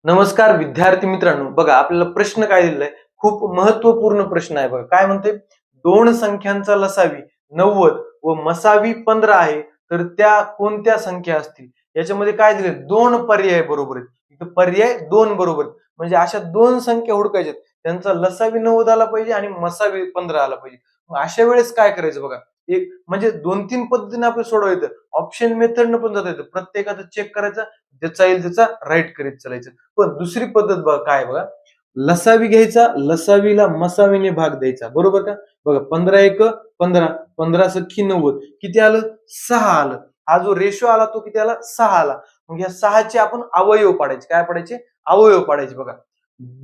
नमस्कार विद्यार्थी मित्रांनो, बघा आपल्याला प्रश्न काय दिलेला आहे, खूप महत्वपूर्ण प्रश्न आहे. बघा काय म्हणते, दोन संख्यांचा लसावी 90 व मसावी 15 आहे, तर त्या कोणत्या संख्या असतील? याच्यामध्ये काय दिले, दोन पर्याय बरोबर आहेत. इथं पर्याय दोन बरोबर आहेत. म्हणजे अशा दोन संख्या हुडकायच्यात, त्यांचा लसावी 90 आला पाहिजे आणि मसावी 15 आला पाहिजे. मग अशा वेळेस काय करायचं बघा, एक म्हणजे दोन तीन पद्धतीने आपल्याला सोडवायचं. ऑप्शन मेथडनं पण जाता येतं, प्रत्येकाचं चेक करायचं, ज्याचा येईल त्याचा राईट करीत चालायचं. पण दुसरी पद्धत बघा काय बघा, लसावी घ्यायचा, लसावीला मसावीने भाग द्यायचा, बरोबर का? बघा 15 एक 15, 15 सख्खी 90, किती आलं? 6 आलं. हा जो रेशो आला तो किती आला? 6 आला. मग या 6चे आपण अवयव पाडायचे. काय पाडायचे? अवयव पाडायचे. बघा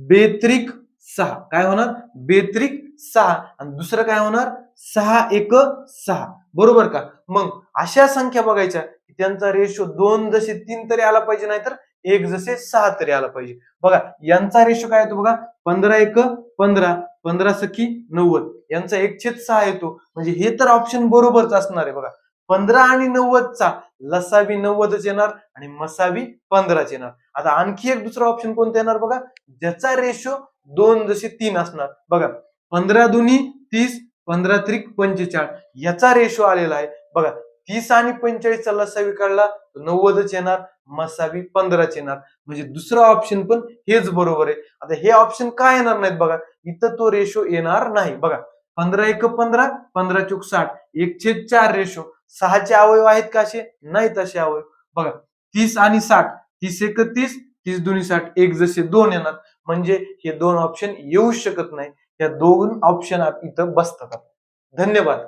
बेत्रिक 6 काय होणार? बेत्रिक 6. आणि दुसरं काय होणार? 6 एक 6, बरोबर का? मग अशा संख्या बघायच्या त्यांचा रेशो 2 जसे 3 तरी आला पाहिजे, नाहीतर 1 जसे 6 तरी आला पाहिजे. बघा यांचा रेशो काय येतो बघा, 15 एक 15, 15 सख्खी 90, यांचा 1/6 येतो. म्हणजे हे तर ऑप्शन बरोबरच असणार आहे. बघा 15 आणि 90चा लसावी 90च येणार आणि मसावी 15च येणार. आता आणखी एक दुसरा ऑप्शन कोणता येणार बघा, ज्याचा रेशो 2 जसे 3 असणार. बघा 15 दुनी 30, 15 त्रिक 45, याचा रेशो आलेला आहे. बघा 30 आणि 45चा लसावी काढला 90च येणार, मसावी 15च येणार. म्हणजे दुसरा ऑप्शन पण हेच बरोबर आहे. आता हे ऑप्शन काय येणार नाहीत बघा, इथं तो रेशो येणार नाही. बघा 15 एक 15, 15 चूक 60, 1/4 रेशो. 6चे अवयव आहेत का असे? नाहीत असे अवयव. बघा 30 आणि 60, 30 एक 30, 30 दुनी 60, 1 जसे 2 येणार. म्हणजे हे दोन ऑप्शन येऊ शकत नाही. या दोन ऑप्शन इथं बसतात. धन्यवाद.